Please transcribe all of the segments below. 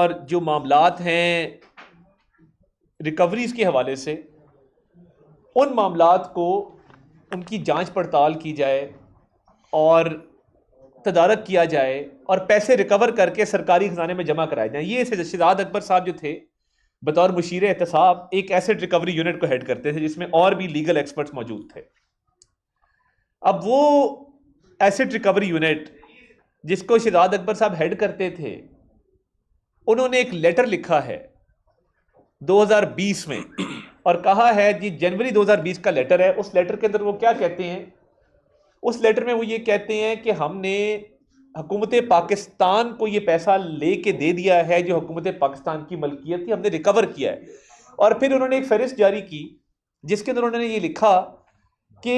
और जो मामलात हैं रिकवरीज के हवाले से, उन मामलात को उनकी जांच पड़ताल की जाए और तदारक किया जाए और पैसे रिकवर करके सरकारी खजाने में जमा कराए जाए। ये शहजाद अकबर साहब जो थे बतौर मुशीर एहतसाब एक एसेट रिकवरी यूनिट को हेड करते थे, जिसमें और भी लीगल एक्सपर्ट्स मौजूद थे। अब वो एसेट रिकवरी यूनिट जिसको शहजाद अकबर साहब हेड करते थे, उन्होंने एक लेटर लिखा है 2020 में और कहा है जी, जनवरी 2020 का लेटर है। उस लेटर के अंदर वो क्या कहते हैं? उस लेटर में वो ये कहते हैं कि हमने हुकूमत पाकिस्तान को ये पैसा लेके दे दिया है जो हुकूमत पाकिस्तान की मलकियत थी, हमने रिकवर किया है। और फिर उन्होंने एक फहरिस्त जारी की जिसके अंदर उन्होंने ये लिखा कि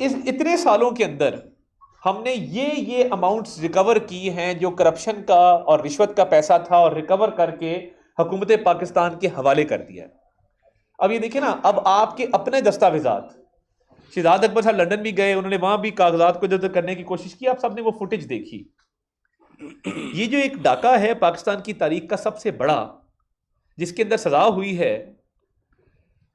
इस इतने सालों के अंदर हमने ये अमाउंट्स रिकवर की हैं जो करप्शन का और रिश्वत का पैसा था, और रिकवर करके हुकूमत पाकिस्तान के हवाले कर दिया है। अब ये देखिए ना, अब आपके अपने दस्तावेजात, शहजाद अकबर साहब लंदन भी गए, उन्होंने वहां भी कागजात को इधर करने की कोशिश की, आप सबने वो फुटेज देखी। ये जो एक डाका है पाकिस्तान की तारीख का सबसे बड़ा, जिसके अंदर सजा हुई है,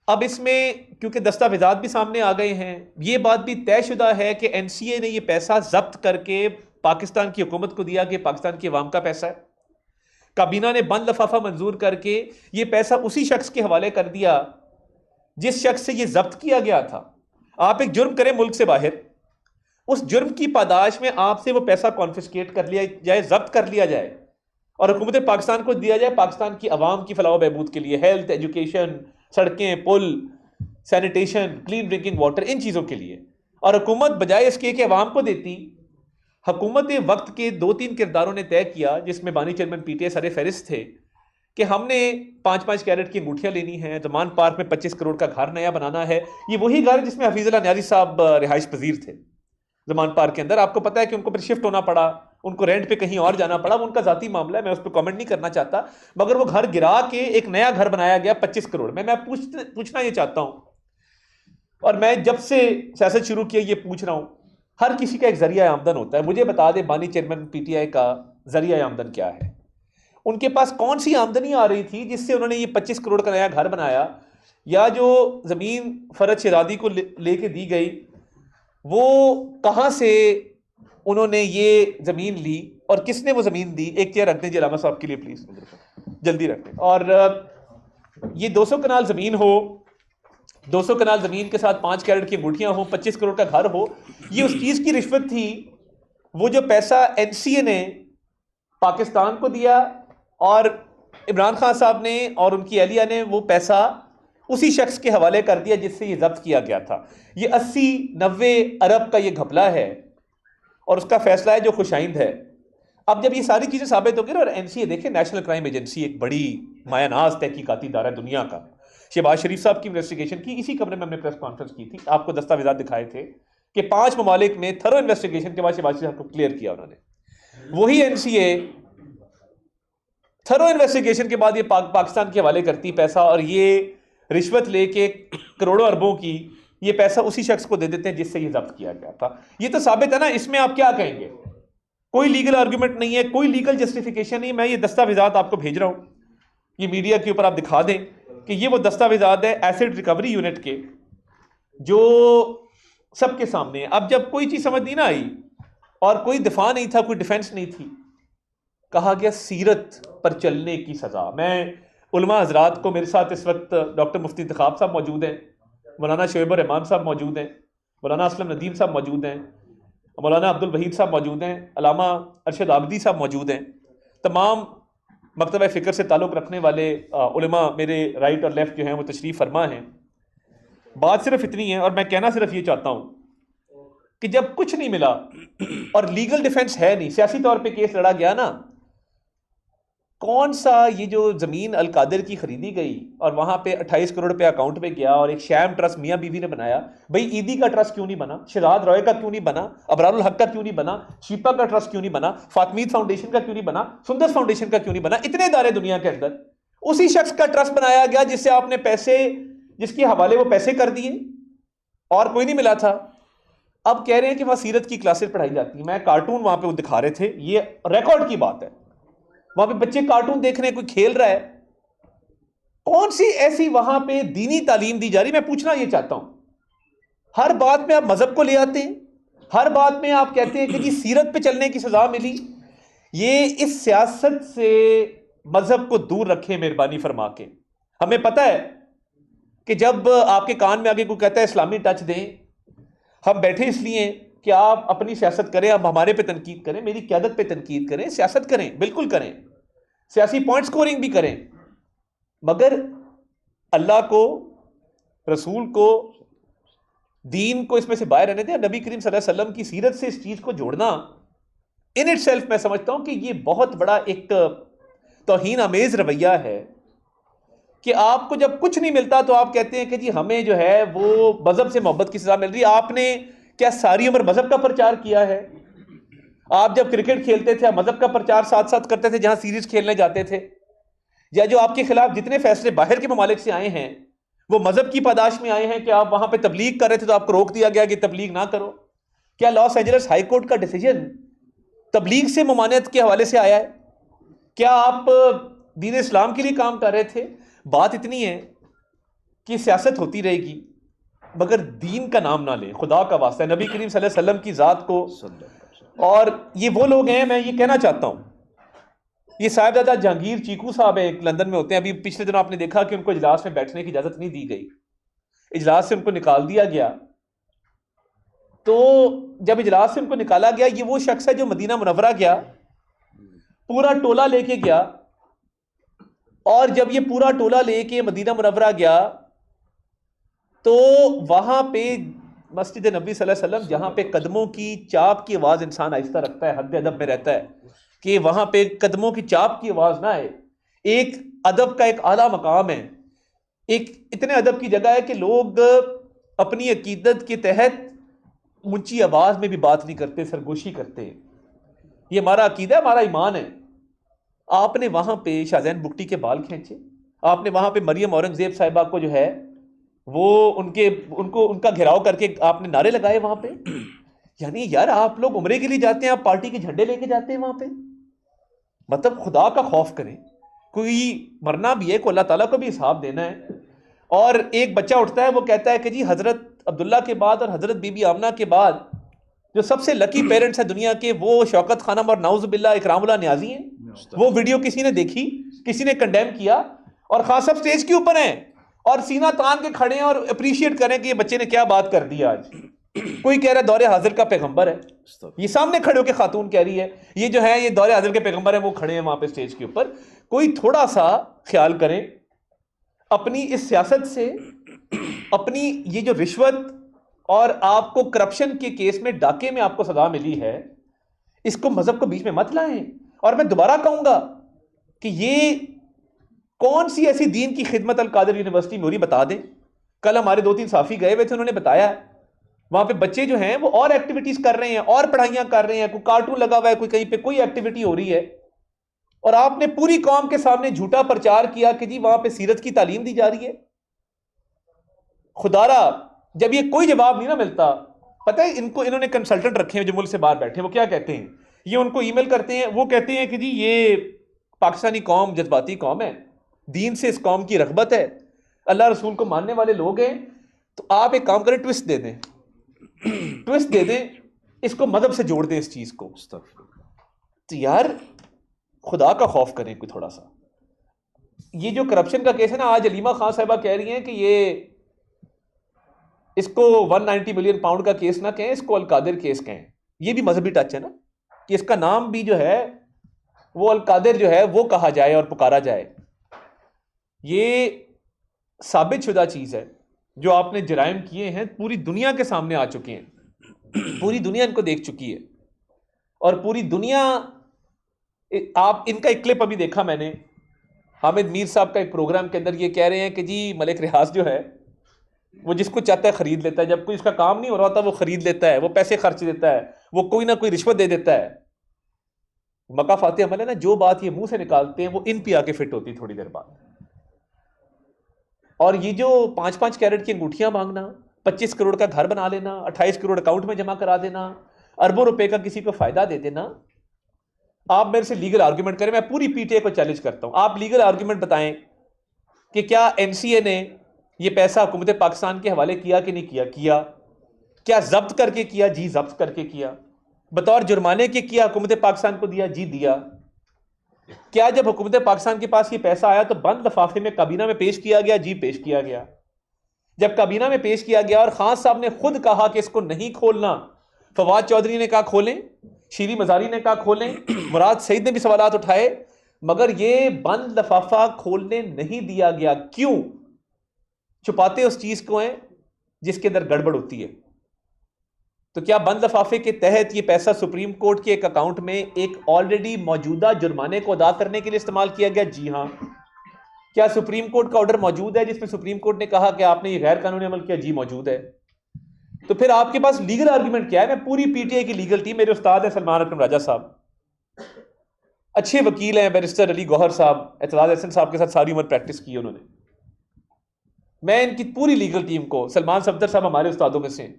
अब इसमें क्योंकि दस्तावेजात भी सामने आ गए हैं, ये बात भी तयशुदा है कि एनसीए ने ये पैसा जब्त करके पाकिस्तान की हुकूमत को दिया कि पाकिस्तान की अवाम का पैसा है। काबीना ने बंद लफाफा मंजूर करके ये पैसा उसी शख्स के हवाले कर दिया जिस शख्स से ये जब्त किया गया था। आप एक जुर्म करें मुल्क से बाहर, उस जुर्म की पादाश में आपसे वो पैसा कॉन्फिस्केट कर लिया जाए, जब्त कर लिया जाए और हुकूमत पाकिस्तान को दिया जाए पाकिस्तान की अवाम की फलाह बहबूद के लिए, हेल्थ, एजुकेशन, सड़कें, पुल, सैनिटेशन, क्लीन ड्रिंकिंग वाटर, इन चीज़ों के लिए। और हुकूमत बजाय इसके कि अवाम को देती, हुकूमत वक्त के 2-3 किरदारों ने तय किया, जिसमें बानी चेयरमैन पीटीआई सारे फहरिस्त थे, कि हमने 5-5 कैरेट की अंगूठियां लेनी है, जमान पार्क में 25 करोड़ का घर नया बनाना है। ये वही घर है जिसमें हफीजुल्लाह न्याजी साहब रिहाइश पजीर थे जमान पार्क के अंदर। आपको पता है कि उनको फिर शिफ्ट होना पड़ा, उनको रेंट पे कहीं और जाना पड़ा, वो उनका जाती मामला है, मैं उस पर कमेंट नहीं करना चाहता। मगर वो घर गिरा के एक नया घर बनाया गया 25 करोड़ में। मैं पूछना ये चाहता हूं, और मैं जब से सियासत शुरू किया ये पूछ रहा हूं, हर किसी का एक जरिया आमदन होता है। मुझे बता दे बानी चेयरमैन पीटीआई का जरिया आमदन क्या है? उनके पास कौन सी आमदनी आ रही थी जिससे उन्होंने ये 25 करोड़ का नया घर बनाया? या जो जमीन फरज शहजादी को लेके दी गई, वो कहां से उन्होंने ये जमीन ली और किसने वो जमीन दी? एक चेयर रख दें जलामा साहब के लिए प्लीज, जल्दी रख दें। और ये 200 कनाल जमीन हो, 200 कनाल जमीन के साथ 5 कैरेट की अंगूठियां हो, 25 करोड़ का घर हो, ये उस चीज की रिश्वत थी। वो जो पैसा एनसीए ने पाकिस्तान को दिया और इमरान खान साहब ने और उनकी अहलिया ने वो पैसा उसी शख्स के हवाले कर दिया जिससे ये जब्त किया गया था। ये 80-90 अरब का ये घपला है और उसका फैसला है जो खुशाइंद है। अब जब ये सारी चीजें साबित हो गई, और एनसीए देखें, नेशनल क्राइम एजेंसी एक बड़ी मायानाज तहकीकाती इदारा है दुनिया का। शहबाज शरीफ साहब की इन्वेस्टिगेशन की, इसी कमरे में हमने प्रेस कॉन्फ्रेंस की थी, आपको दस्तावेजात दिखाए थे कि 5 ममालिक में थरो इन्वेस्टिगेशन के बाद शहबाज शरीफ साहब को क्लियर किया उन्होंने। वही एनसीए थरो इन्वेस्टिगेशन के बाद ये पाकिस्तान के हवाले करती पैसा, और ये रिश्वत लेके करोड़ों अरबों की ये पैसा उसी शख्स को दे देते हैं जिससे ये जब्त किया गया था। ये तो साबित है ना, इसमें आप क्या कहेंगे? कोई लीगल आर्गुमेंट नहीं है, कोई लीगल जस्टिफिकेशन नहीं। मैं ये दस्तावेजात आपको भेज रहा हूं, ये मीडिया के ऊपर आप दिखा दें कि ये वो दस्तावेजात है एसेट रिकवरी यूनिट के, जो सबके सामने। अब जब कोई चीज समझ नहीं ना आई और कोई दिफा नहीं था, कोई डिफेंस नहीं थी, कहा गया सीरत पर चलने की सजा। मैं उलमा हजरात को, मेरे साथ इस वक्त डॉक्टर मुफ्ती इंतखाब साहब मौजूद हैं, मौलाना शोएब रहमान साहब मौजूद हैं, मौलाना असलम नदीम साहब मौजूद हैं, मौलाना अब्दुल वहीद साहब मौजूद हैं, अलामा अरशद आबदी साहब मौजूद हैं। तमाम मकतबा फ़िक्र से ताल्लुक़ रखने वाले उलमा मेरे राइट और लेफ़्ट जो हैं वो तशरीफ़ फरमा हैं। बात सिर्फ इतनी है, और मैं कहना सिर्फ ये चाहता हूँ कि जब कुछ नहीं मिला और लीगल डिफेंस है नहीं, सियासी तौर पे केस लड़ा गया ना, कौन सा ये जो ज़मीन अलकादिर की खरीदी गई और वहाँ पे 28 करोड़ रुपया अकाउंट में गया और एक शैम ट्रस्ट मियाँ बीवी ने बनाया, भाई ईदी का ट्रस्ट क्यों नहीं बना? शहजाद रॉय का क्यों नहीं बना? अबरारुल हक का क्यों नहीं बना? शिपा का ट्रस्ट क्यों नहीं बना? फातमीद फाउंडेशन का क्यों नहीं बना? सुंदर फाउंडेशन का क्यों नहीं बना? इतने इदारे दुनिया के अंदर, उसी शख्स का ट्रस्ट बनाया गया जिससे आपने पैसे, जिसके हवाले वो पैसे कर दिए और कोई नहीं मिला था। अब कह रहे हैं कि वहाँ सीरत की क्लासेस पढ़ाई जाती है। मैं कार्टून वहाँ पे वो दिखा रहे थे, ये रिकॉर्ड की बात है। वहां पे बच्चे कार्टून देख रहे हैं, कोई खेल रहा है। कौन सी ऐसी वहां पे दीनी तालीम दी जा रही? मैं पूछना ये चाहता हूं। हर बात में आप मजहब को ले आते हैं, हर बात में आप कहते हैं कि जी सीरत पे चलने की सजा मिली। ये इस सियासत से मजहब को दूर रखें मेहरबानी फरमा के। हमें पता है कि जब आपके कान में आगे कोई कहता है इस्लामी टच दें, हम बैठे इसलिए कि आप अपनी सियासत करें, आप हमारे पे तनकीद करें, मेरी क़यादत पे तनकीद करें, सियासत करें, बिल्कुल करें, सियासी पॉइंट स्कोरिंग भी करें, मगर अल्लाह को, रसूल को, दीन को इसमें से बाहर रहने दें। नबी करीम सल्लल्लाहु अलैहि वसल्लम की सीरत से इस चीज को जोड़ना इन इट सेल्फ मैं समझता हूं कि ये बहुत बड़ा एक तौहीन आमेज रवैया है कि आपको जब कुछ नहीं मिलता तो आप कहते हैं कि जी हमें जो है वो मजहब से मोहब्बत की सजा मिल रही है। आपने क्या सारी उम्र मजहब का प्रचार किया है? आप जब क्रिकेट खेलते थे, मजहब का प्रचार साथ साथ करते थे जहां सीरीज खेलने जाते थे, या जो आपके खिलाफ जितने फैसले बाहर के ममालिक से आए हैं वो मजहब की पादाश में आए हैं कि आप वहां पे तबलीग कर रहे थे तो आपको रोक दिया गया कि तबलीग ना करो। क्या लॉस एंजलिस हाई कोर्ट का डिसीजन तबलीग से ममानियत के हवाले से आया है? क्या आप दीन इस्लाम के लिए काम कर रहे थे? बात इतनी है कि सियासत होती रहेगी मगर दीन का नाम ना लें, खुदा का वास्ता है, नबी करीम सल्लल्लाहु अलैहि वसल्लम की जात को। और ये वो लोग हैं, मैं ये कहना चाहता हूं, ये साहिबजादा जहांगीर चीकू साहब है, लंदन में होते हैं। अभी पिछले दिनों आपने देखा कि उनको इजलास में बैठने की इजाजत नहीं दी गई, इजलास से उनको निकाल दिया गया। तो जब इजलास से उनको निकाला गया, ये वो शख्स है जो मदीना मुनव्वरा गया, पूरा टोला लेके गया, और जब ये पूरा टोला लेके मदीना मुनव्वरा गया तो वहां पे मस्जिद नबी सल्लल्लाहु अलैहि वसल्लम, जहां पे कदमों की चाप की आवाज इंसान आहिस्ता रखता है, हद अदब में रहता है कि वहां पे कदमों की चाप की आवाज ना आए। एक अदब का एक आला मकाम है, एक इतने अदब की जगह है कि लोग अपनी अकीदत के तहत ऊंची आवाज में भी बात नहीं करते, सरगोशी करते हैं। ये हमारा अकीदा है, हमारा ईमान है। आपने वहां पे शाहजैन बुगटी के बाल खींचे, आपने वहां पे मरियम औरंगजेब साहिबा को जो है वो उनका घेराव करके आपने नारे लगाए वहां पे। यानी यार, आप लोग उम्रे के लिए जाते हैं, आप पार्टी के झंडे लेके जाते हैं वहां पे। मतलब खुदा का खौफ करें, कोई मरना भी है, को अल्लाह ताला को भी हिसाब देना है। और एक बच्चा उठता है, वो कहता है कि जी हजरत अब्दुल्ला के बाद और हजरत बीबी आमना के बाद जो सबसे लकी पेरेंट्स है दुनिया के, वो शौकत खानम और नाउजुबिल्ला इकरामुल्लाह न्याजी हैं। वो वीडियो किसी ने देखी, किसी ने कंडेम किया, और खास सब स्टेज के ऊपर हैं और सीना तान के खड़े हैं और अप्रिशिएट करें कि ये बच्चे ने क्या बात कर दी आज। कोई कह रहा है दौरे हाजिर का पैगंबर है, ये सामने खड़े होकर खातून कह रही है ये जो है ये दौरे हाजिर के पैगंबर है, वो खड़े हैं वहां पे स्टेज के ऊपर। कोई थोड़ा सा ख्याल करें अपनी इस सियासत से, अपनी ये जो रिश्वत और आपको करप्शन के केस में डाके में आपको सजा मिली है, इसको मजहब को बीच में मत लाएं। और मैं दोबारा कहूंगा कि ये कौन सी ऐसी दीन की खिदमत अल कादिर यूनिवर्सिटी में हो रही, बता दें। कल हमारे 2-3 साफी गए हुए थे, उन्होंने बताया वहां पे बच्चे जो हैं वो और एक्टिविटीज कर रहे हैं, और पढ़ाइयां कर रहे हैं, कोई कार्टून लगा हुआ है, कोई कहीं पे कोई एक्टिविटी हो रही है, और आपने पूरी कौम के सामने झूठा प्रचार किया कि जी वहां पे सीरत की तालीम दी जा रही है। खुदारा जब ये कोई जवाब नहीं ना मिलता, पता है इन्होंने कंसल्टेंट रखे हैं जो मुल्क से बाहर बैठे, वो क्या कहते हैं, ये उनको ईमेल करते हैं, वो कहते हैं कि जी ये पाकिस्तानी कौम जज्बाती कौम है, दीन से इस कौम की रगबत है, अल्लाह रसूल को मानने वाले लोग हैं, तो आप एक काम करें, ट्विस्ट दे दें, ट्विस्ट दे दें, इसको मदद से जोड़ दें इस चीज को। तो यार खुदा का खौफ करें कोई थोड़ा सा। ये जो करप्शन का केस है ना, आज अलीमा खान साहिबा कह रही हैं कि ये इसको 190 मिलियन पाउंड का केस ना कहें, इसको अलकादिर केस कहें। ये भी मजहबी टच है ना, कि इसका नाम भी जो है वो अलकादिर जो है वो कहा जाए और पुकारा जाए। ये साबित शुदा चीज है, जो आपने जराइम किए हैं पूरी दुनिया के सामने आ चुके हैं, पूरी दुनिया इनको देख चुकी है, और पूरी दुनिया, आप इनका एक क्लिप अभी देखा मैंने, हामिद मीर साहब का एक प्रोग्राम के अंदर ये कह रहे हैं कि जी मलिक रियाज जो है वो जिसको चाहता है खरीद लेता है, जब कोई इसका काम नहीं हो रहा होता वो खरीद लेता है, वो पैसे खर्च देता है, वो कोई ना कोई रिश्वत दे देता है। मका फाते अमल है ना, जो बात ये मुंह से निकालते हैं वो इन पे आके फिट होती थोड़ी देर बाद। और ये जो 5-5 कैरेट की अंगूठियां मांगना, 25 करोड़ का घर बना लेना, 28 करोड़ अकाउंट में जमा करा देना, अरबों रुपए का किसी को फायदा दे देना, आप मेरे से लीगल आर्ग्यूमेंट करें, मैं पूरी पीटीए को चैलेंज करता हूं। आप लीगल आर्ग्यूमेंट बताएं कि क्या एनसीए ने ये पैसा हुकूमत पाकिस्तान के हवाले किया कि नहीं किया? किया। क्या जब्त करके किया? जी जब्त करके किया। बतौर जुर्माने के किया? हुकूमत पाकिस्तान को दिया? जी दिया। क्या जब हुकूमत पाकिस्तान के पास ये पैसा आया तो बंद लिफाफे में काबीना में पेश किया गया? जी पेश किया गया। जब काबीना में पेश किया गया और खान साहब ने खुद कहा कि इसको नहीं खोलना, फवाद चौधरी ने कहा खोलें, शीरी मजारी ने कहा खोलें, मुराद सईद ने भी सवालात उठाए, मगर ये बंद लिफाफा खोलने नहीं दिया गया। क्यों? छुपाते उस चीज को हैं जिसके अंदर गड़बड़ होती है। तो क्या बंद लिफाफे के तहत ये पैसा सुप्रीम कोर्ट के एक अकाउंट में एक ऑलरेडी मौजूदा जुर्माने को अदा करने के लिए इस्तेमाल किया गया? जी हां। क्या सुप्रीम कोर्ट का ऑर्डर मौजूद है जिसमें सुप्रीम कोर्ट ने कहा कि आपने ये गैर कानूनी अमल किया? जी मौजूद है। तो फिर आपके पास लीगल आर्ग्यूमेंट क्या है? मैं पूरी पीटीआई की लीगल टीम, मेरे उस्ताद है सलमान अकरम राजा साहब, अच्छे वकील हैं, बैरिस्टर अली गौहर साहब, एतराज हसन साहब के साथ सारी उम्र प्रैक्टिस की उन्होंने। मैं इनकी पूरी लीगल टीम को, सलमान सफदर साहब हमारे उस्तादों में से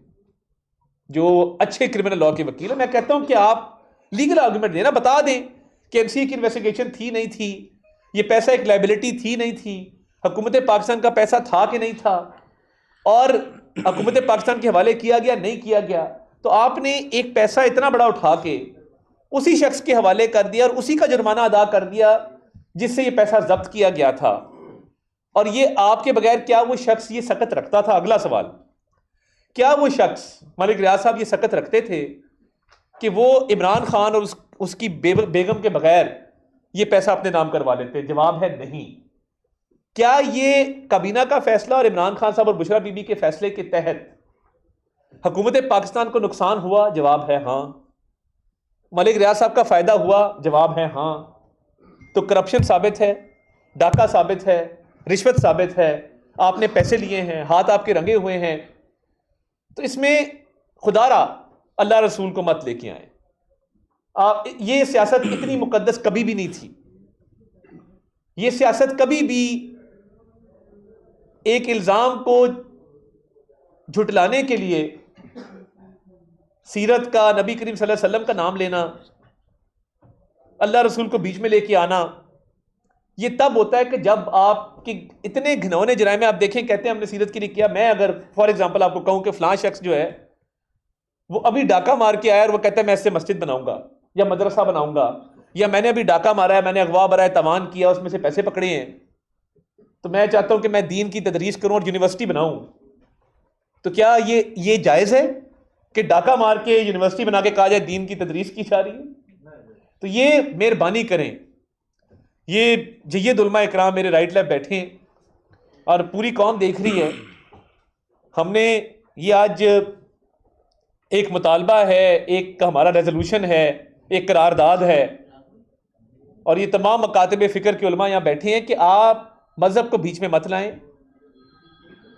जो अच्छे क्रिमिनल लॉ के वकील हैं, मैं कहता हूं कि आप लीगल आर्ग्यूमेंट देना, बता दें कि एमसीए की इन्वेस्टिगेशन थी नहीं थी, ये पैसा एक लाइबिलिटी थी नहीं थी, हुकूमत पाकिस्तान का पैसा था कि नहीं था, और हुकूमत पाकिस्तान के हवाले किया गया नहीं किया गया। तो आपने एक पैसा इतना बड़ा उठा के उसी शख्स के हवाले कर दिया और उसी का जुर्माना अदा कर दिया जिससे ये पैसा जब्त किया गया था। और ये आपके बगैर क्या वो शख्स ये सकत रखता था? अगला सवाल, क्या वो शख्स मलिक रियाज साहब ये सकत रखते थे कि वो इमरान खान और उसकी बेगम के बगैर ये पैसा अपने नाम करवा लेते? जवाब है नहीं। क्या ये काबीना का फैसला और इमरान खान साहब और बुशरा बीबी के फैसले के तहत हुकूमत पाकिस्तान को नुकसान हुआ? जवाब है हां। मलिक रियाज साहब का फायदा हुआ? जवाब है हां। तो करप्शन साबित है, डाका साबित है, रिश्वत साबित है, आपने पैसे लिए हैं, हाथ आपके रंगे हुए हैं। तो इसमें खुदारा अल्लाह रसूल को मत लेके आए। ये सियासत इतनी मुकद्दस कभी भी नहीं थी। ये सियासत कभी भी एक इल्जाम को झुटलाने के लिए सीरत का, नबी करीम सल्लल्लाहु अलैहि वसल्लम का नाम लेना, अल्लाह रसूल को बीच में लेके आना, ये तब होता है कि जब आपके इतने घिनौने जराइम में आप देखें, कहते हैं हमने सीरत के लिए किया। मैं अगर फॉर एग्जांपल आपको कहूं कि फलां शख्स जो है वो अभी डाका मार के आया और वो कहता है मैं इससे मस्जिद बनाऊंगा या मदरसा बनाऊंगा, या मैंने अभी डाका मारा है, मैंने अगवा बराए तवान किया, उसमें से पैसे पकड़े हैं, तो मैं चाहता हूं कि मैं दीन की तदरीस करूं और यूनिवर्सिटी बनाऊं, तो क्या ये जायज़ है कि डाका मार के यूनिवर्सिटी बना के कहा जाए दीन की तदरीस की जा रही है? तो ये मेहरबानी करें, ये जय्यद उलमा इकराम मेरे राइट लेफ्ट बैठे हैं और पूरी कौम देख रही है। हमने ये आज एक मुतालबा है, एक हमारा रेजोल्यूशन है, एक करारदाद है, और ये तमाम मकातब फ़िक्र के उलमा यहाँ बैठे हैं कि आप मज़हब को बीच में मत लाएं,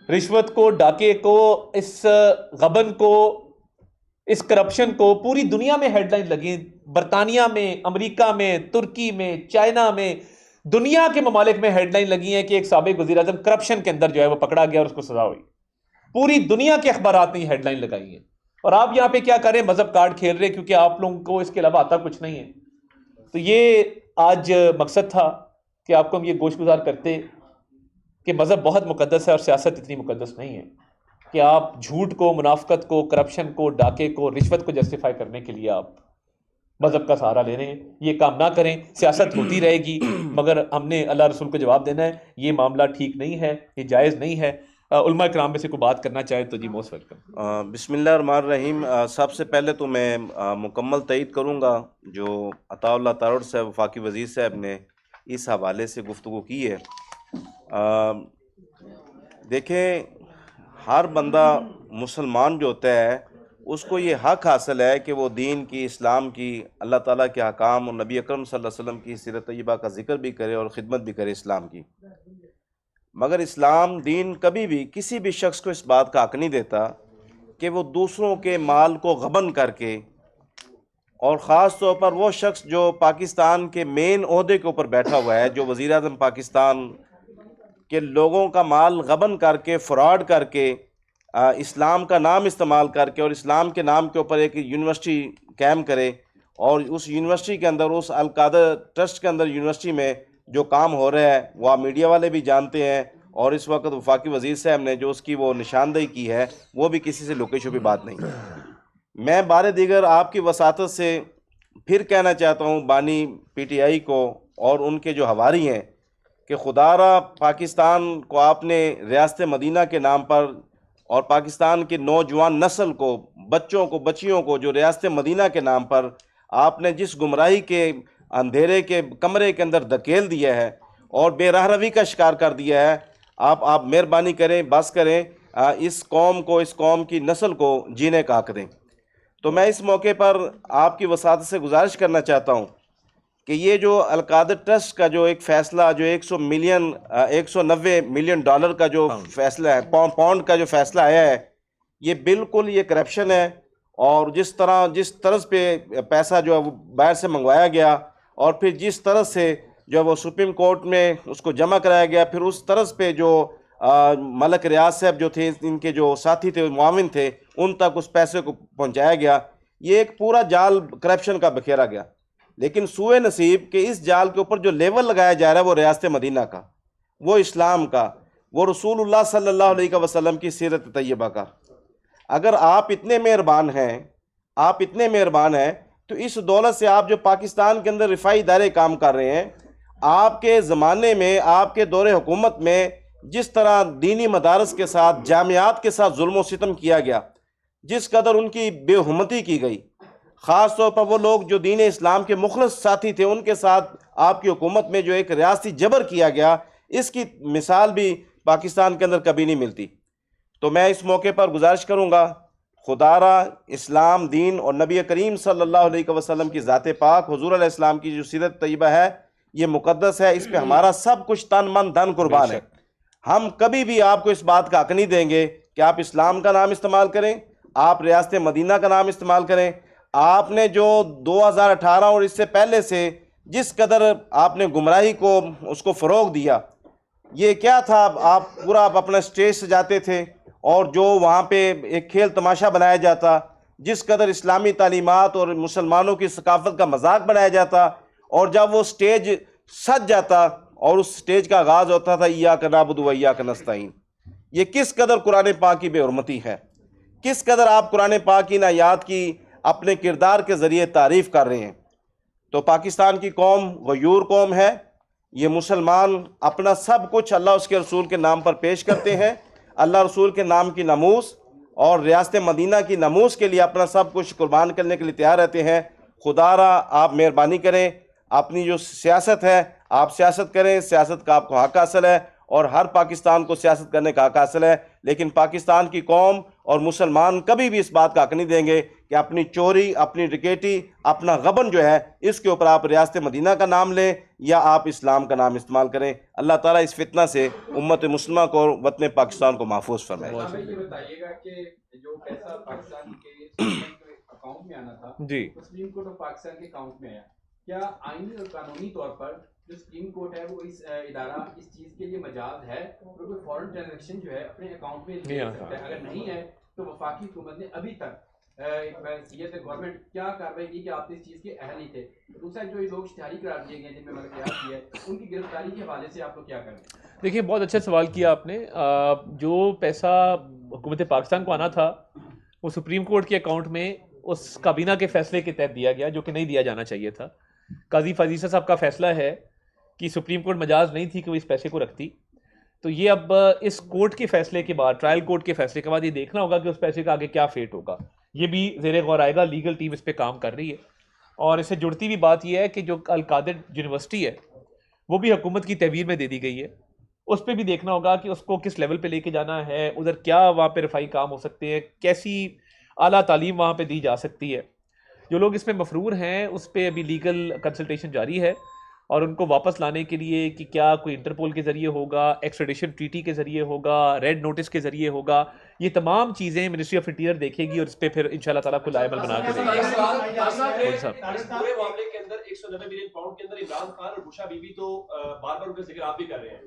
रिश्वत को, डाके को, इस गबन को, इस करप्शन को पूरी दुनिया में हेडलाइन लगी, बरतानिया में, अमेरिका में, तुर्की में, चाइना में, दुनिया के ममालिक में हेडलाइन लगी है कि एक साबिक वज़ीर आज़म करप्शन के अंदर जो है वो पकड़ा गया और उसको सजा हुई। पूरी दुनिया के अखबारात ने हेडलाइन लगाई है, और आप यहाँ पे क्या करें? मजहब कार्ड खेल रहे, क्योंकि आप लोगों को इसके अलावा आता कुछ नहीं है। तो ये आज मकसद था कि आपको हम ये गोशगुजार करते कि मजहब बहुत मुकद्दस है और सियासत इतनी मुकद्दस नहीं है कि आप झूठ को, मुनाफकत को, करप्शन को, डाके को, रिश्वत को जस्टिफाई करने के लिए आप मजहब का सहारा ले रहे हैं। ये काम ना करें, सियासत होती रहेगी, मगर हमने अल्लाह रसूल को जवाब देना है। ये मामला ठीक नहीं है, ये जायज़ नहीं है। उलमा इकराम में से कोई बात करना चाहे तो जी मोस्ट वेलकम। बिस्मिल्लाहिर्रहमानिर्रहीम। सबसे पहले तो मैं मुकम्मल तईद करूँगा जो अताउल्लाह तारड़ साहब वफाकी वज़ीर साहब ने इस हवाले से गुफ्तगू की है। देखें, हर बंदा मुसलमान जो होता है उसको ये हक़ हासिल है कि वो दीन की, इस्लाम की, अल्लाह ताला के अहकाम और नबी अकरम सल्लल्लाहु अलैहि वसल्लम की सीरत तय्यबा का ज़िक्र भी करे और ख़िदमत भी करे इस्लाम की। मगर इस्लाम दीन कभी भी किसी भी शख्स को इस बात का हक़ नहीं देता कि वो दूसरों के माल को गबन करके, और ख़ास तौर पर वो शख्स जो पाकिस्तान के मेन ओहदे के ऊपर बैठा हुआ है, जो वज़ीर आज़म पाकिस्तान के लोगों का माल गबन करके, फ्रॉड करके, इस्लाम का नाम इस्तेमाल करके और इस्लाम के नाम के ऊपर एक यूनिवर्सिटी कायम करे और उस यूनिवर्सिटी के अंदर, उस अल-कादर ट्रस्ट के अंदर यूनिवर्सिटी में जो काम हो रहा है वो आप मीडिया वाले भी जानते हैं, और इस वक्त वफाकी वज़ीर साहब ने जो उसकी वो निशानदेही की है वो भी किसी से लुकी छुपी बात नहीं। मैं बारे दीगर आपकी वसातत से फिर कहना चाहता हूँ बानी PTI को और उनके जो हवारी हैं कि खुदारा पाकिस्तान को आपने रियासत मदीना के नाम पर और पाकिस्तान की नौजवान नस्ल को, बच्चों को, बच्चियों को जो रियासत मदीना के नाम पर आपने जिस गुमराही के अंधेरे के कमरे के अंदर धकेल दिया है और बेराहरवी का शिकार कर दिया है, आप मेहरबानी करें, बस करें, इस कौम को, इस कौम की नस्ल को जीने का हक दें। तो मैं इस मौके पर आपकी वसातत से गुजारिश करना चाहता हूँ कि ये जो अल-कादर ट्रस्ट का जो एक फ़ैसला, जो 190 मिलियन डॉलर का जो फैसला है, पाउंड का जो फैसला आया है, ये बिल्कुल ये करप्शन है। और जिस तरह पे पैसा जो है वो बाहर से मंगवाया गया और फिर जिस तरह से जो है वो सुप्रीम कोर्ट में उसको जमा कराया गया, फिर उस तरह पे जो मलक रियाज साहब जो थे, इनके जो साथी थे, मुआविन थे, उन तक उस पैसे को पहुंचाया गया। ये एक पूरा जाल करप्शन का बिखेरा गया। लेकिन सूए नसीब के इस जाल के ऊपर जो लेवल लगाया जा रहा है वो रियासत मदीना का, वो इस्लाम का, वो रसूलुल्लाह सल्लल्लाहु अलैहि वसल्लम की सीरत तैयबा का। अगर आप इतने मेहरबान हैं, तो इस दौलत से आप जो पाकिस्तान के अंदर रिफाई इदारे काम कर रहे हैं, आपके ज़माने में, आपके दौरे हुकूमत में जिस तरह दीनी मदारस के साथ, जामियात के साथ जुल्म व सितम किया गया, जिस कदर उनकी बेहुरमती की गई, ख़ास तौर पर वो लोग जो दीन इस्लाम के मुखलस साथी थे, उनके साथ आपकी हुकूमत में जो एक रियासती जबर किया गया, इसकी मिसाल भी पाकिस्तान के अंदर कभी नहीं मिलती। तो मैं इस मौके पर गुजारिश करूँगा, खुदारा इस्लाम दीन और नबी करीम सल्लल्लाहु अलैहि वसल्लम की ज़ात पाक, हुज़ूर अलैहि इस्लाम की जो सीरत तैयबा है, ये मुक़द्दस है, इस पे हमारा सब कुछ तन मन धन कुर्बान है। हम कभी भी आपको इस बात का हक नहीं देंगे कि आप इस्लाम का नाम इस्तेमाल करें, आप रियासत मदीना का नाम इस्तेमाल करें। आपने जो 2018 और इससे पहले से जिस कदर आपने गुमराही को उसको फ़रोग दिया, ये क्या था? आप अपना स्टेज सजाते थे और जो वहाँ पे एक खेल तमाशा बनाया जाता, जिस कदर इस्लामी तालीमात और मुसलमानों की सकाफत का मजाक बनाया जाता, और जब वो स्टेज सज जाता और उस स्टेज का आगाज़ होता था इय्याका नअबुदु व इय्याका नस्तईन, ये किस कदर कुरान पाक की बेहुरमती है, किस कदर आप कुरान पाक की नायात की अपने किरदार के ज़रिए तारीफ़ कर रहे हैं। तो पाकिस्तान की कौम गयूर कौम है। ये मुसलमान अपना सब कुछ अल्लाह उसके रसूल के नाम पर पेश करते हैं। अल्लाह रसूल के नाम की नमूस और रियासत मदीना की नमूस के लिए अपना सब कुछ कुर्बान करने के लिए तैयार रहते हैं। खुदारा आप मेहरबानी करें, अपनी जो सियासत है आप सियासत करें, सियासत का आपको हक हासिल है और हर पाकिस्तान को सियासत करने का हक हासिल है। लेकिन पाकिस्तान की कौम और मुसलमान कभी भी इस बात का हक नहीं देंगे कि अपनी चोरी, अपनी डिकेटी, अपना गबन जो है इसके ऊपर आप रियासत मदीना का नाम लें या आप इस्लाम का नाम इस्तेमाल करें। अल्लाह ताला इस फितना से उम्मत मुस्लिमा को और वतन पाकिस्तान को महफूज फरमाए। ये बताइएगा कि जो पैसा पाकिस्तान के अकाउंट में आना था जी, सुप्रीम कोर्ट ऑफ पाकिस्तान के अकाउंट में आया, क्या आईनी और कानूनी तौर पर जो सुप्रीम कोर्ट है वो इस इदारा इस चीज के लिए मजाज है तो कोई फॉरेन ट्रांजैक्शन जो है अपने अकाउंट में ले सकता है? अगर नहीं है तो वफाकी हुकूमत ने अभी तक गवर्नमेंट क्या कार्रवाई की कि आप इस चीज के अहल ही थे? दूसरा, जो ये लोग इश्तिहारी करार दिए गए जिनमें मतलब किया है, उनकी गिरफ्तारी के हवाले से आप लोग क्या करें? देखिए बहुत अच्छा सवाल किया आपने। जो पैसा हुकूमत पाकिस्तान को आना था वो सुप्रीम कोर्ट के अकाउंट में उस काबीना के फैसले के तहत दिया गया, जो कि नहीं दिया जाना चाहिए था। काजी फजीसा साहब का फैसला है कि सुप्रीम कोर्ट मजाज नहीं थी कि वो इस पैसे को रखती। तो ये अब इस कोर्ट के फैसले के बाद, ट्रायल कोर्ट के फैसले के बाद ये देखना होगा कि उस पैसे का आगे क्या फेट होगा। ये भी ज़ेरे गौर आएगा। लीगल टीम इस पर काम कर रही है। और इससे जुड़ती हुई बात यह है कि जो अल-कादर यूनिवर्सिटी है वो भी हुकूमत की तहवीर में दे दी गई है। उस पर भी देखना होगा कि उसको किस लेवल पे लेके जाना है, उधर क्या वहाँ पे रफाई काम हो सकते हैं, कैसी आला तालीम वहाँ पे दी जा सकती है। जो लोग इसमें मफरूर हैं उस पर अभी लीगल कंसल्टेशन जारी है और उनको वापस लाने के लिए कि क्या कोई इंटरपोल के ज़रिए होगा, एक्स्ट्रेडिशन ट्रीटी के ज़रिए होगा, रेड नोटिस के ज़रिए होगा, ये तमाम चीज़ें मिनिस्ट्री ऑफ इंटीरियर देखेगी और इस पर फिर इंशाल्लाह ताला खुला अमल बना के देगी। पूरे मामले के अंदर 190 मिलियन पाउंड के अंदर इमरान खान और बुशा बीबी तो बार-बार उनका जिक्र आप भी कर रहे हैं।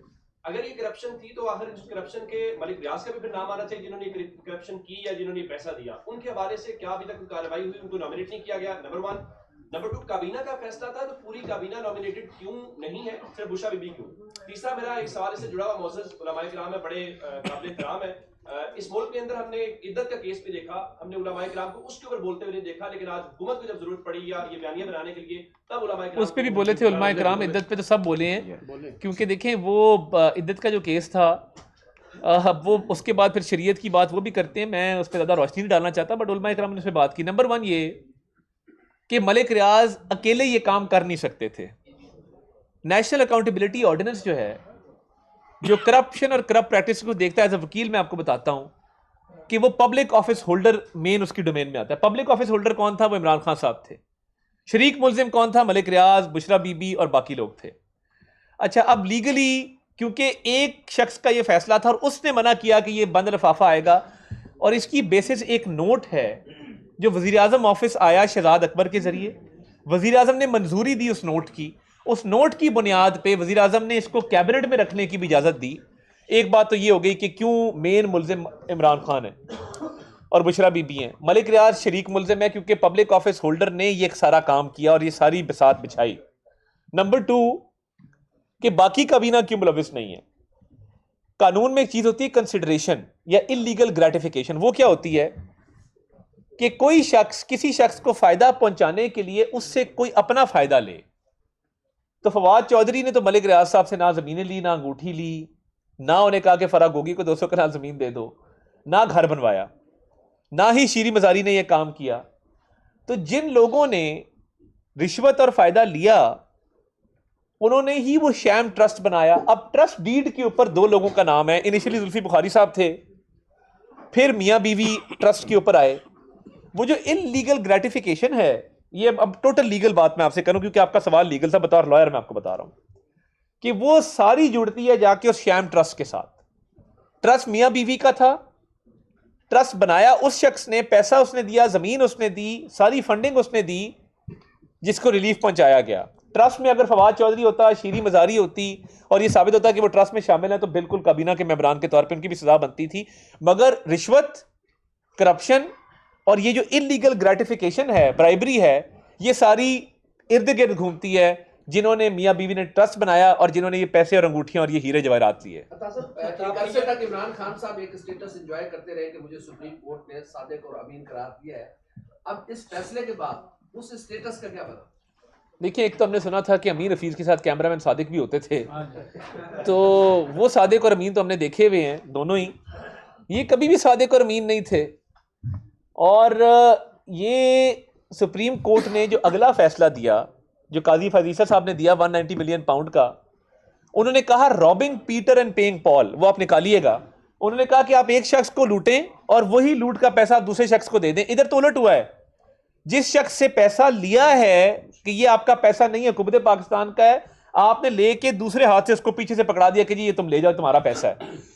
अगर ये करप्शन थी तो आखिर इस करप्शन के मलिक रियाज का भी फिर नाम आना चाहिए जिन्होंने करप्शन की या जिन्होंने पैसा दिया। उनके हवाले से क्या अभी तक कोई कार्रवाई हुई? उनको नॉमिनेट नहीं किया गया, नंबर 1। नंबर 2, काबीना का फैसला था तो पूरी काबीना नॉमिनेटेड क्यों नहीं है, सिर्फ बुशरा बीबी क्यों? तीसरा मेरा एक सवाल इससे जुड़ा हुआ, मोअज़्ज़ज़ उलमाए किराम है, बड़े काबिल एहतराम है, इस मुल्क के अंदर हमने इद्दत का केस भी देखा, हमने उलमाए किराम को उसके ऊपर बोलते हुए नहीं देखा, लेकिन आज हुकूमत को जब जरूरत पड़ी या ये बयानिया बनाने के लिए तब उलमाए किराम उस पर भी बोले थे उलमाए किराम, इद्दत पे तो सब बोले हैं, क्योंकि देखें वो इद्दत का जो केस था वो उसके बाद फिर शरीयत की बात वो भी करते हैं, मैं उस पर ज़्यादा रोशनी नहीं डालना चाहता, बट उलमाए किराम ने उस पर बात की। नंबर 1 ये कि मलिक रियाज अकेले ये काम कर नहीं सकते थे। नेशनल अकाउंटेबिलिटी ऑर्डिनेंस जो है, जो करप्शन और करप्ट प्रैक्टिस को देखता है, एज अ वकील मैं आपको बताता हूं कि वो पब्लिक ऑफिस होल्डर मेन उसकी डोमेन में आता है। पब्लिक ऑफिस होल्डर कौन था? वो इमरान खान साहब थे। शरीक मुलजिम कौन था? मलिक रियाज, बुशरा बीबी और बाकी लोग थे। अच्छा, अब लीगली क्योंकि एक शख्स का ये फैसला था और उसने मना किया कि ये बंद लिफाफा आएगा, और इसकी बेसिस एक नोट है जो वज़ीर आज़म ऑफिस आया शहजाद अकबर के जरिए, वज़ीर आज़म ने मंजूरी दी उस नोट की, उस नोट की बुनियाद पे वज़ीर आज़म ने इसको कैबिनेट में रखने की भी इजाज़त दी। एक बात तो ये हो गई कि क्यों मेन मुलजिम इमरान खान है और बुशरा बीबी हैं। मलिक रियाज शरीक मुलजिम है क्योंकि पब्लिक ऑफिस होल्डर ने ये सारा काम किया और ये सारी बिसात बिछाई। नंबर 2 कि बाकी काबीना क्यों मुलविस नहीं है। कानून में एक चीज होती है कंसिडरेशन या इलीगल ग्रेटिफिकेशन। वो क्या होती है कि कोई शख्स किसी शख्स को फायदा पहुंचाने के लिए उससे कोई अपना फायदा ले। तो फवाद चौधरी ने तो मलिक रियाज साहब से ना जमीनें ली, ना अंगूठी ली, ना उन्हें कहा कि फराग गोगी को 200 कनाल जमीन दे दो, ना घर बनवाया, ना ही शीरी मजारी ने यह काम किया। तो जिन लोगों ने रिश्वत और फायदा लिया उन्होंने ही वो शैम ट्रस्ट बनाया। अब ट्रस्ट डीड के ऊपर 2 लोगों का नाम है। इनिशियली जुल्फी बुखारी साहब थे, फिर मियां बीवी ट्रस्ट के ऊपर आए। वो जो इलीगल ग्रेटिफिकेशन है, ये अब टोटल लीगल बात मैं आपसे करूं क्योंकि आपका सवाल लीगल था, बतौर लॉयर मैं आपको बता रहा हूं कि वो सारी जुड़ती है जाके उस शैम ट्रस्ट के साथ। ट्रस्ट मियां बीवी का था, ट्रस्ट बनाया उस शख्स ने, पैसा उसने दिया, जमीन उसने दी, सारी फंडिंग उसने दी जिसको रिलीफ पहुंचाया गया। ट्रस्ट में अगर फवाद चौधरी होता, शीरी मजारी होती और ये साबित होता कि वो ट्रस्ट में शामिल है, तो बिल्कुल काबीना के मेंबरान के तौर पे उनकी भी सजा बनती थी। मगर रिश्वत, करप्शन और ये जो इलीगल ग्रेटिफिकेशन है, ब्राइबरी है, ये सारी इर्द गिर्द घूमती है जिन्होंने मियां बीवी ने ट्रस्ट बनाया और जिन्होंने ये पैसे और अंगूठियां और ये हीरे जवाहरात लिए। इमरान खान साहब एक स्टेटस एंजॉय करते रहे कि मुझे सुप्रीम कोर्ट ने सादिक और अमीन करार दिया है। अब इस फैसले के बाद उस स्टेटस का क्या बना? देखिए, एक तो हमने सुना था कि अमीन हफीज के साथ कैमरामैन सादिक भी होते थे, तो वो सादिक और अमीन तो हमने देखे हुए हैं दोनों ही। ये कभी भी सादिक और अमीन नहीं थे। और ये सुप्रीम कोर्ट ने जो अगला फैसला दिया, जो काजी फजीसा साहब ने दिया 190 मिलियन पाउंड का, उन्होंने कहा robbing Peter and paying Paul, वो आप निकालिएगा। उन्होंने कहा कि आप एक शख्स को लूटें और वही लूट का पैसा आप दूसरे शख्स को दे दें। इधर तो उलट हुआ है, जिस शख्स से पैसा लिया है कि ये आपका पैसा नहीं है, हुकूमत पाकिस्तान का है, आपने लेके दूसरे हाथ से उसको पीछे से पकड़ा दिया कि जी ये तुम ले जाओ, तुम्हारा पैसा है।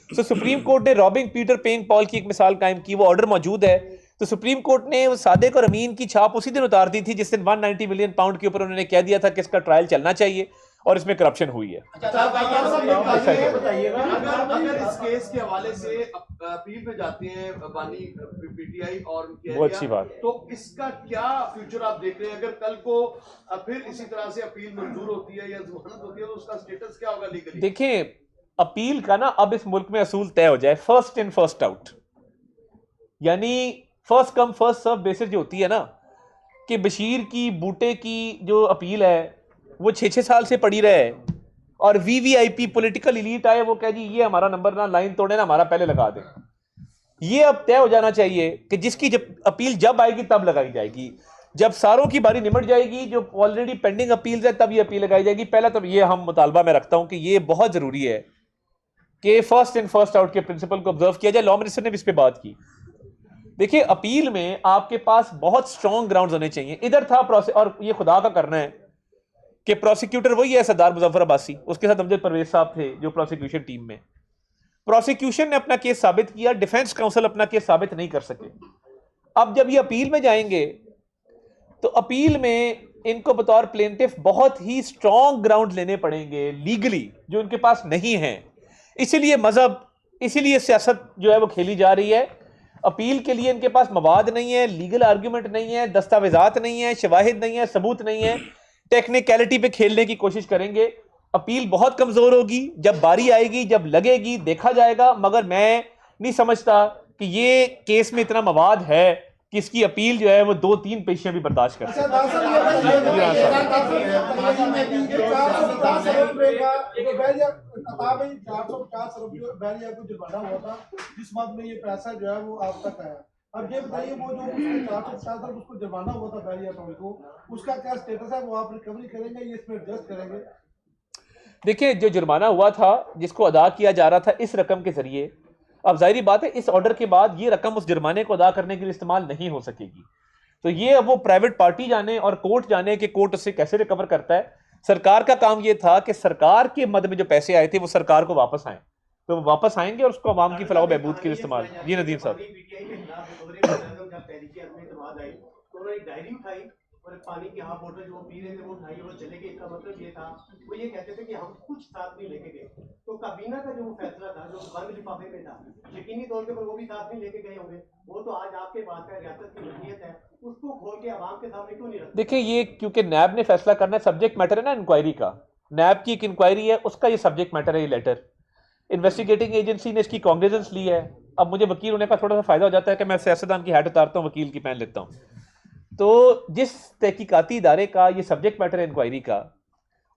तो सुप्रीम कोर्ट ने रॉबिंग पीटर पेइंग पॉल की एक मिसाल कायम की, वो ऑर्डर मौजूद है। तो सुप्रीम कोर्ट ने सादिक और अमीन की छाप उसी दिन उतार दी थी जिस दिन 190 मिलियन पाउंड के ऊपर उन्होंने कह दिया था कि इसका ट्रायल चलना चाहिए और इसमें करप्शन हुई है। अगर इस केस के हवाले से अपील पे जाते हैं बानी पीटीआई और वो अच्छी बात, तो इसका क्या फ्यूचर आप देख रहे हैं? अगर कल को फिर इसी तरह से अपील मंजूर होती है या जमानत होती है तो उसका स्टेटस क्या होगा लीगली? देखें, अपील का ना अब इस मुल्क में असूल तय हो जाए, फर्स्ट इन फर्स्ट आउट, यानी first come first serve basis जो होती है ना, कि बशीर की, बूटे की जो अपील है वो 6-6 साल से पड़ी रहे और वीवीआईपी पॉलिटिकल एलीट आए, वो कह जी ये हमारा नंबर ना लाइन तोड़े ना, हमारा पहले लगा दें। ये अब तय हो जाना चाहिए कि जिसकी जब अपील जब आएगी तब लगाई जाएगी। जब सारों की बारी निमट जाएगी, जो ऑलरेडी पेंडिंग अपील्स है, तब ये अपील लगाई जाएगी। पहला तो ये हम मुतालबा में रखता हूं कि ये बहुत जरूरी है कि फर्स्ट इन फर्स्ट आउट के प्रिंसिपल को ऑब्जर्व किया जाए। लॉ मिनिस्टर ने भी इस पर बात की। देखिए, अपील में आपके पास बहुत स्ट्रॉन्ग ग्राउंड्स होने चाहिए। इधर था प्रोसेस, और ये खुदा का करना है कि प्रोसिक्यूटर वही है सरदार मुजफ्फर अब्बासी, उसके साथ अमजद परवेज साहब थे जो प्रोसिक्यूशन टीम में। प्रोसिक्यूशन ने अपना केस साबित किया, डिफेंस काउंसिल अपना केस साबित नहीं कर सके। अब जब ये अपील में जाएंगे तो अपील में इनको बतौर प्लेंटिफ बहुत ही स्ट्रॉन्ग ग्राउंड लेने पड़ेंगे लीगली, जो इनके पास नहीं है। इसीलिए मजहब, इसीलिए सियासत जो है वो खेली जा रही है। अपील के लिए इनके पास मवाद नहीं है, लीगल आर्ग्यूमेंट नहीं है, दस्तावेजात नहीं है, शवाहिद नहीं है, सबूत नहीं है, टेक्निकलिटी पे खेलने की कोशिश करेंगे। अपील बहुत कमजोर होगी, जब बारी आएगी, जब लगेगी, देखा जाएगा। मगर मैं नहीं समझता कि ये केस में इतना मवाद है कि इसकी अपील जो है वो 2-3 पेशियां भी बर्दाश्त कर सकते जिस मद में ये पैसा जो है वो आप तक आया। अब ये बताइए वो जो 450 उसको जुर्माना हुआ था बैरिया टोल को, उसका क्या स्टेटस है? वो आप रिकवरी करेंगे, ये इसमें एडजस्ट करेंगे? देखिए, जो जुर्माना हुआ था जिसको अदा किया जा रहा था इस रकम के जरिए, अब जाहिर बात है इस ऑर्डर के बाद ये रकम उस जुर्माने को अदा करने के लिए इस्तेमाल नहीं हो सकेगी। तो ये अब वो प्राइवेट पार्टी जाने और कोर्ट जाने कि कोर्ट उससे कैसे रिकवर करता है। सरकार का काम ये था कि सरकार के मद में जो पैसे आए थे वो सरकार को वापस आए, तो वो वापस आएंगे और उसको अवाम की फलाह बहबूद के लिए इस्तेमाल। जी नदीम साहब, और पानी की हाफ बोतल जो वो पी रहे थे वो उठाई और चले गए। इसका मतलब ये था, वो ये कहते थे कि हम कुछ साथ नहीं लेके गए। तो काबीना का जो फैसला था जो बंद लिफाफे में था, यकीनी तौर पे वो भी साथ नहीं लेके गए होंगे। वो तो आज आपके पास है, रियासत की मलकियत है, उसको खोल के आवाम के सामने क्यों नहीं रखते? देखिए, ये क्योंकि नैब ने फैसला करना है, सब्जेक्ट मैटर है ना इंक्वायरी का, नैब की एक इंक्वायरी है, उसका ये सब्जेक्ट मैटर है। ये लेटर इन्वेस्टिगेटिंग एजेंसी ने इसकी कॉग्निजेंस ली है। अब मुझे वकील होने का थोड़ा सा फायदा हो जाता है कि मैं सियासतदान की हैट उतारता हूँ, वकील की पहन लेता हूँ। तो जिस तहकीकाती इदारे का ये सब्जेक्ट मैटर है इंक्वायरी का,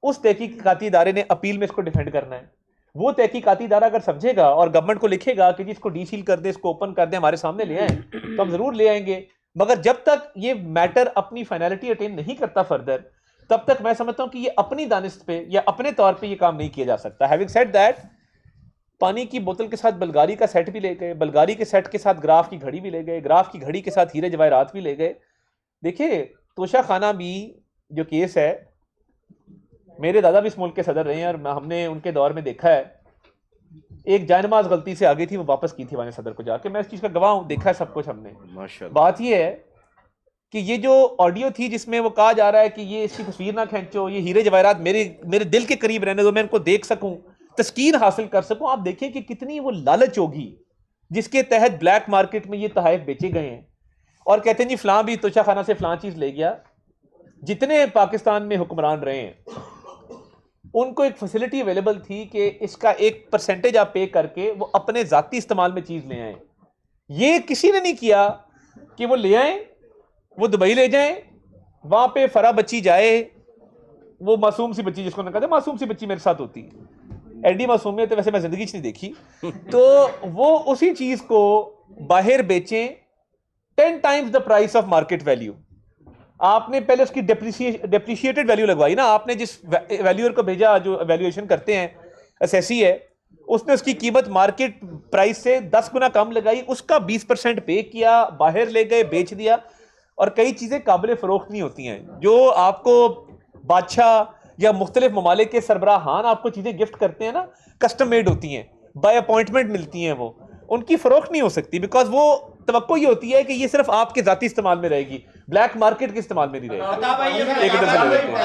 उस तहकीकाती इदारे ने अपील में इसको डिफेंड करना है। वो तहकीकाती इदारा अगर समझेगा और गवर्नमेंट को लिखेगा कि जी इसको डीसील कर दे, इसको ओपन कर दे, हमारे सामने ले आए, तो हम जरूर ले आएंगे। मगर जब तक ये मैटर अपनी फाइनलिटी अटेन नहीं करता फर्दर, तब तक मैं समझता हूं कि ये अपनी दानिश पे या अपने तौर पे ये काम नहीं किया जा सकता। हैविंग सेड दैट, पानी की बोतल के साथ बल्गारी का सेट भी ले गए, बल्गारी के सेट के साथ ग्राफ की घड़ी भी ले गए, ग्राफ की घड़ी के साथ हीरे जवाहरात भी ले गए। देखिए, तोशा खाना भी जो केस है, मेरे दादा भी इस मुल्क के सदर रहे हैं और हमने उनके दौर में देखा है, एक जानमाज गलती से आ गई थी, वो वापस की थी वाले सदर को जाके। मैं इस चीज का गवाह हूं, देखा है सब कुछ हमने। माशाल्लाह। बात ये है कि ये जो ऑडियो थी जिसमें वो कहा जा रहा है कि ये इसकी तस्वीर ना खींचो, ये हीरे जवाहरात मेरे दिल के करीब रहने दो, मैं इनको देख सकूं, तस्कीन हासिल कर सकूं। आप देखिए कि कितनी वो लालच होगी जिसके तहत ब्लैक मार्केट में ये तोहफे बेचे गए हैं। और कहते हैं जी फलां भी तोशा खाना से फलां चीज ले गया। जितने पाकिस्तान में हुक्मरान रहे हैं उनको एक फैसिलिटी अवेलेबल थी कि इसका एक परसेंटेज आप पे करके वो अपने जाती इस्तेमाल में चीज ले आए। ये किसी ने नहीं किया कि वो ले आए, वो दुबई ले जाएं, वहां पे फरा बच्ची जाए, वो मासूम सी बच्ची जिसको ना कहते, मासूम सी बच्ची मेरे साथ होती है, एडी मासूमियत तो वैसे मैं जिंदगी नहीं देखी, तो वो उसी चीज को बाहर बेचें 10 times the price of market value. आपने पहले उसकी डेप्रिशिएटेड वैल्यू लगवाई ना, आपने जिस वैल्यूअर को भेजा जो वैल्यूएशन करते हैं, असेसी है, उसने उसकी कीमत मार्केट प्राइस से 10 गुना कम लगाई, उसका 20% पे किया, बाहर ले गए, बेच दिया। और कई चीजें काबिल फरोख्त नहीं होती हैं। जो आपको बादशाह या मुख्तलिफ ममालिक के सरबराहान आपको चीजें गिफ्ट करते हैं ना, कस्टम मेड होती हैं, बाय अपॉइंटमेंट मिलती हैं, वो उनकी फरोख्त नहीं हो सकती, बिकॉज वो तवक्को ये होती है कि ये सिर्फ आपके जाती इस्तेमाल में रहेगी, ब्लैक मार्केट के इस्तेमाल में नहीं रहेगी। एक इधर से ले लेते हैं।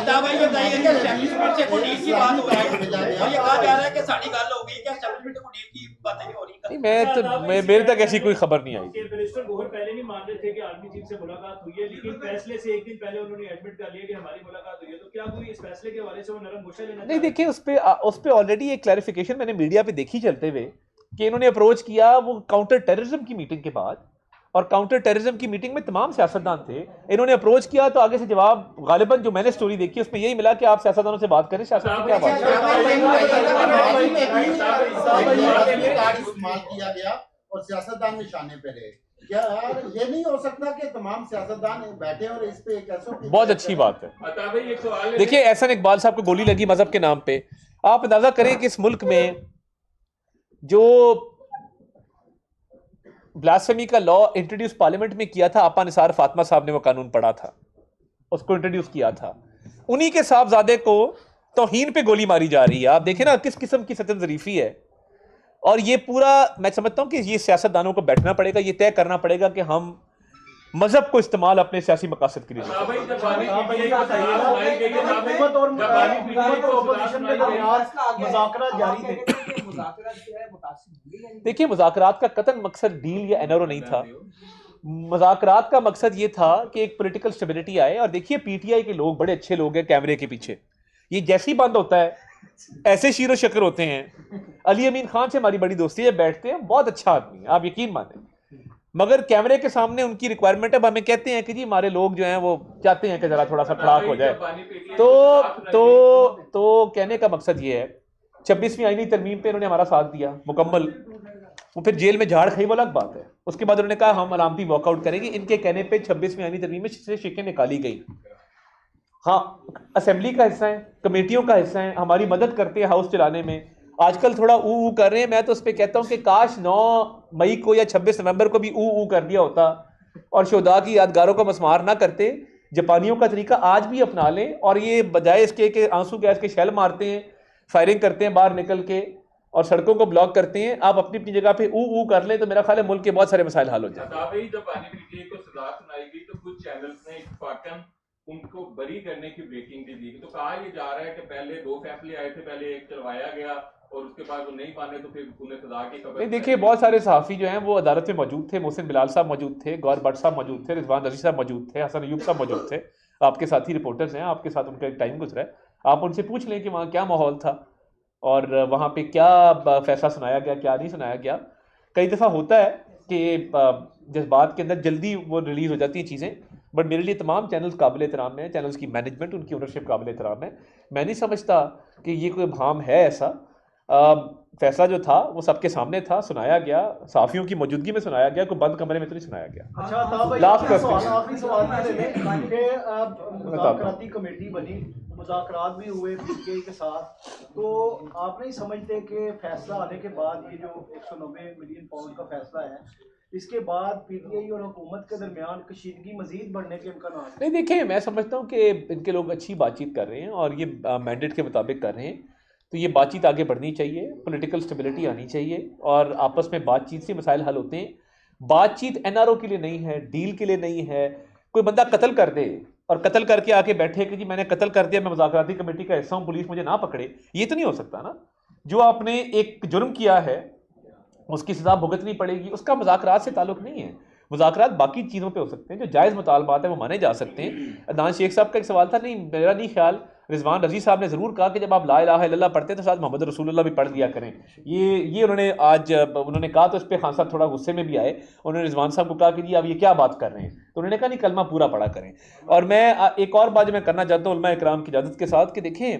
मेरे तक ऐसी कोई खबर नहीं आई। मिनिस्टर गोहर पहले नहीं मान रहे थे कि आर्मी चीफ से मुलाकात हुई है, लेकिन फैसले से एक दिन पहले उन्होंने एडमिट कर लिया कि हमारी मुलाकात हुई है। तो क्या कोई इस फैसले के हवाले से वो नरम गोशा लेना? नहीं, देखिए उस पे ऑलरेडी एक क्लैरिफिकेशन मैंने मीडिया पे देखी चलते हुए कि इन्होंने अप्रोच किया वो काउंटर टेररिज्म की मीटिंग के बाद, और काउंटर टेररिज्म की मीटिंग में तमाम सियासतदान थे, इन्होंने अप्रोच किया तो आगे से जवाब गालिबन जो मैंने स्टोरी देखी उसमें यही मिला कि आप सियासतदानों से बात करें, सियासत की क्या बात है। और सियासतदान निशाने पे रहे। क्या यार ये नहीं हो सकता कि तमाम सियासतदान बैठे और इस पे एक ऐसा? बहुत अच्छी बात है। देखिए, एहसन इकबाल साहब को गोली लगी मजहब के नाम पे। आप अंदाजा करें कि इस मुल्क में जो ब्लास्फेमी का लॉ इंट्रोड्यूस पार्लियामेंट में किया था, आपा निसार फातिमा साहब ने वो कानून पढ़ा था, उसको इंट्रोड्यूस किया था। उन्हीं के साहबजादे को तौहीन पे गोली मारी जा रही है। आप देखें ना किस किस्म की सतन ज़रीफ़ी है। और ये पूरा मैं समझता हूं कि ये सियासतदानों को बैठना पड़ेगा, ये तय करना पड़ेगा कि हम मजहब को इस्तेमाल अपने सियासी मकासद के लिए। मुज़ाकरात जारी थे। देखिए, मुज़ाकरात का कतन मकसद डील या एनआरओ नहीं था। मुज़ाकरात का मकसद ये था कि एक पॉलिटिकल स्टेबिलिटी आए। और देखिए, पीटीआई के लोग बड़े अच्छे लोग हैं कैमरे के पीछे, ये जैसे ही बंद होता है ऐसे शीरो शक्र होते हैं। अली अमीन खान से हमारी बड़ी दोस्ती है, बैठते हैं, बहुत अच्छा आदमी है, आप यकीन माने। मगर कैमरे के सामने उनकी रिक्वायरमेंट है, हमें कहते हैं कि जी हमारे लोग जो हैं वो चाहते हैं कि जरा थोड़ा सा खड़ाक हो जाए। तो कहने का मकसद ये है, 26वीं आईनी तरमीम पे इन्होंने हमारा साथ दिया मुकम्मल। वो फिर जेल में झाड़ खाई, वो अलग बात है। उसके बाद उन्होंने कहा हम अलामती वॉकआउट करेंगे। इनके कहने पे 26वीं आईनी तरमीम में से शिकें निकाली गई। हाँ, असेंबली का हिस्सा है, कमेटियों का हिस्सा है, हमारी मदद करते हैं हाउस चलाने में। आजकल थोड़ा ऊ कर रहे हैं, मैं तो उस पर कहता हूँ कि काश 9 मई को या 26 नवंबर को भी ऊ कर दिया होता और शोदा की यादगारों को मसमार ना करते। जापानियों का तरीका आज भी अपना लें, और ये बजाय इसके कि आंसू गैस के शेल मारते हैं, फायरिंग करते हैं बाहर निकल के और सड़कों को ब्लॉक करते हैं, आप अपनी अपनी जगह पे ऊ कर लें तो मेरा ख्याल है मुल्क के बहुत सारे मसाइल हल हो जाए। जब पानी को सजा सुनाई गई तो कुछ चैनल्स ने इत्तेफाकन उनको बरी करने की ब्रेकिंग दी। तो कहा यह जा रहा है कि पहले 2 फैसले आए थे, पहले एक चलवाया गया और उसके बाद वो नहीं माने तो फिर उन्हें सजा की खबर। नहीं, देखिए, बहुत सारे सहाफ़ी जो हैं वो अदालत में मौजूद थे। मोहसिन बिलाल साहब मौजूद थे, गौर भट्ट साहब मौजूद थे, रिजवान रजी साहब मौजूद थे, हसन अयूब साहब मौजूद थे। आपके साथी रिपोर्टर्स हैं, आपके साथ उनका एक टाइम गुजरा है, आप उनसे पूछ लें कि वहाँ क्या माहौल था और वहाँ पे क्या फैसला सुनाया गया, क्या नहीं सुनाया गया। कई दफ़ा होता है कि जज्बात के अंदर जल्दी वो रिलीज़ हो जाती हैं चीज़ें, बट मेरे लिए तमाम चैनल्स काबिल एहतराम हैं, चैनल्स की मैनेजमेंट, उनकी ओनरशिप काबिल एहतराम है। मैं नहीं समझता कि ये कोई भाम है ऐसा। फैसला जो था वो सबके सामने था, सुनाया गया, साफियों की मौजूदगी में सुनाया गया, कोई बंद कमरे में तो नहीं सुनाया गया। अच्छा, लास्ट आखिरी सवाल मुज़ाकराती कमेटी बनी, मुज़ाकरात भी हुए पीटीआई के साथ, तो आप नहीं समझते कि फैसला आने के बाद ये जो 190 मिलियन पाउंड का फैसला है, इसके बाद पीटीआई और हुकूमत के दरमियान कशीदगी मजीद बढ़ने के इम्कान? नहीं, देखिए, मैं समझता हूँ कि इनके लोग अच्छी बातचीत कर रहे हैं और ये मैंडेट के मुताबिक कर रहे हैं, तो ये बातचीत आगे बढ़नी चाहिए, पॉलिटिकल स्टेबिलिटी आनी चाहिए और आपस में बातचीत से मसाइल हल होते हैं। बातचीत एनआरओ के लिए नहीं है, डील के लिए नहीं है। कोई बंदा कत्ल कर दे और कत्ल करके आके बैठे कि जी मैंने कत्ल कर दिया, मैं मुज़ाकराती कमेटी का हिस्सा हूँ, पुलिस मुझे ना पकड़े, ये तो नहीं हो सकता ना। जो आपने एक जुर्म किया है उसकी सज़ा भुगतनी पड़ेगी, उसका मुज़ाकरात से ताल्लुक़ नहीं है। मुज़ाकरात बाकी चीज़ों पे हो सकते हैं, जो जायज़ मुतालबात है वो माने जा सकते हैं। अदनान शेख साहब का एक सवाल था, नहीं मेरा नहीं ख्याल, रिजवान रजी साहब ने ज़रूर कहा कि जब आप ला इलाहा इल्लल्लाह पढ़ते हैं तो साथ मोहम्मद रसूलुल्लाह भी पढ़ दिया करें। ये उन्होंने आज उन्होंने कहा तो इस पर खान साहब थोड़ा गुस्से में भी आए। उन्होंने रिजवान साहब को कहा कि जी आप ये क्या बात कर रहे हैं, तो उन्होंने कहा नहीं कलमा पूरा पढ़ा करें। और मैं एक और बात जो मैं करना चाहता हूँ उलमा इकराम की इजाज़त के साथ कि देखें,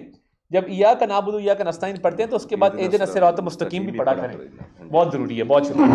जब इय्याका नअबुदु व इय्याका नस्तईन पढ़ते हैं तो उसके बाद इहदिना सिरातल मुस्तकीम भी पढ़ा करें, बहुत ज़रूरी है। बहुत शुक्रिया।